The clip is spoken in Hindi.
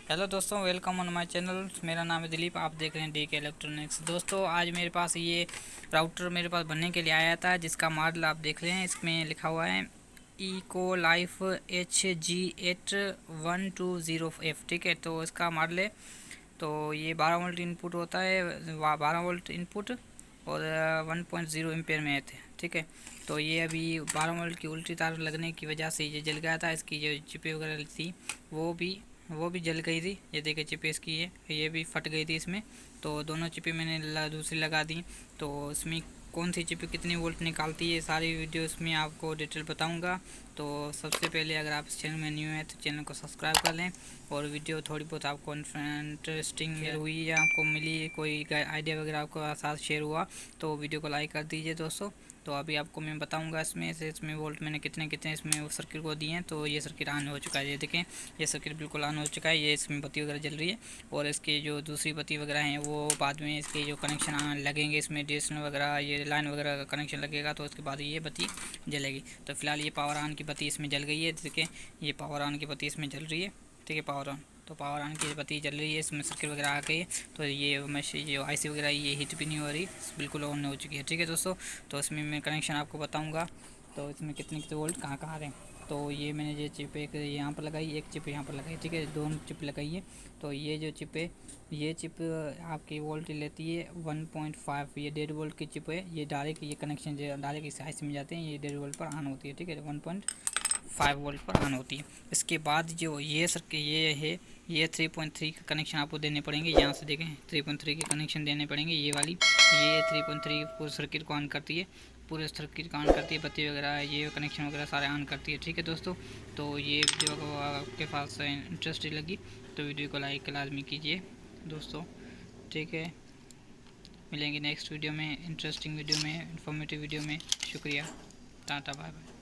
हेलो दोस्तों, वेलकम ऑन माय चैनल। मेरा नाम है दिलीप, आप देख रहे हैं DK इलेक्ट्रॉनिक्स। दोस्तों आज मेरे पास ये राउटर मेरे पास बनने के लिए आया था, जिसका मॉडल आप देख रहे हैं। इसमें लिखा हुआ है इको लाइफ HG8120F। ठीक है, तो इसका मॉडल है। तो ये 12 वोल्ट इनपुट होता है, 12 वोल्ट इनपुट और 1.0 एम्पेयर में थे। ठीक है, तो ये अभी 12 वोल्ट की उल्टी तार लगने की वजह से ये जल गया था। इसकी जो चिपें वगैरह थी वो भी जल गई थी। ये देखिए चिपें इसकी ये भी फट गई थी इसमें। तो दोनों चिपें मैंने दूसरी लगा दी। तो इसमें कौन सी चिप कितनी वोल्ट निकालती है, सारी वीडियो इसमें आपको डिटेल बताऊंगा। तो सबसे पहले अगर आप इस चैनल में न्यू है तो चैनल को सब्सक्राइब कर लें। और वीडियो थोड़ी बहुत आपको इंटरेस्टिंग हुई या आपको मिली, कोई आइडिया वगैरह आपको साथ शेयर हुआ तो वीडियो को लाइक कर दीजिए दोस्तों। तो अभी आपको मैं बताऊंगा इसमें वोल्ट मैंने कितने कितने इसमें सर्किट को दिए हैं। तो ये सर्किट ऑन हो चुका है, ये देखें ये सर्किट बिल्कुल ऑन हो चुका है। ये इसमें बत्ती वगैरह जल रही है और इसकी जो दूसरी बत्ती वगैरह हैं वो बाद में इसके जो कनेक्शन लगेंगे, इसमें DSN वगैरह ये लाइन वगैरह का कनेक्शन लगेगा तो उसके बाद ये बत्ती जलेगी। तो फिलहाल ये पावर ऑन की बत्ती इसमें जल गई है। देखें ये पावर ऑन की बत्ती इसमें जल रही है। ठीक है, पावर ऑन, तो पावर ऑन की बत्ती जल रही है, इसमें सर्किट वगैरह आ गई है। तो ये IC वगैरह ये हीट भी नहीं हो रही, बिल्कुल ऑन हो चुकी है। ठीक है दोस्तों, तो इसमें मैं कनेक्शन आपको बताऊंगा। तो इसमें कितने कितने वोल्ट कहाँ कहाँ आ रहे हैं। तो ये मैंने ये चिप एक यहाँ पर लगाई, एक चिप यहाँ पर लगाई। ठीक है, दोनों चिप लगाई है। तो ये जो चिप है, ये चिप आपकी वोल्ट लेती है 1.5। ये 1.5 वोल्ट की चिप है। ये डायरेक्ट ये कनेक्शन जो डायरेक्ट इस IC में जाते हैं, ये 1.5 वोल्ट पर ऑन होती है। ठीक है, 1.5 वोल्ट पर ऑन होती है। इसके बाद जो ये सर्किट ये है, ये 3.3 का कनेक्शन आपको देने पड़ेंगे। यहाँ से देखें 3.3 के कनेक्शन देने पड़ेंगे। ये वाली ये 3.3 पूरे सर्किट को ऑन करती है, पूरे सर्किट का ऑन करती है। बत्ती वगैरह ये कनेक्शन वगैरह सारे ऑन करती है। ठीक है दोस्तों, तो ये वीडियो को आपके पास इंटरेस्टिंग लगी तो वीडियो को लाइक लाजमी कीजिए दोस्तों। ठीक है, मिलेंगे नेक्स्ट वीडियो में, इंटरेस्टिंग वीडियो में, इंफॉर्मेटिव वीडियो में। शुक्रिया, टाटा, बाय बाय।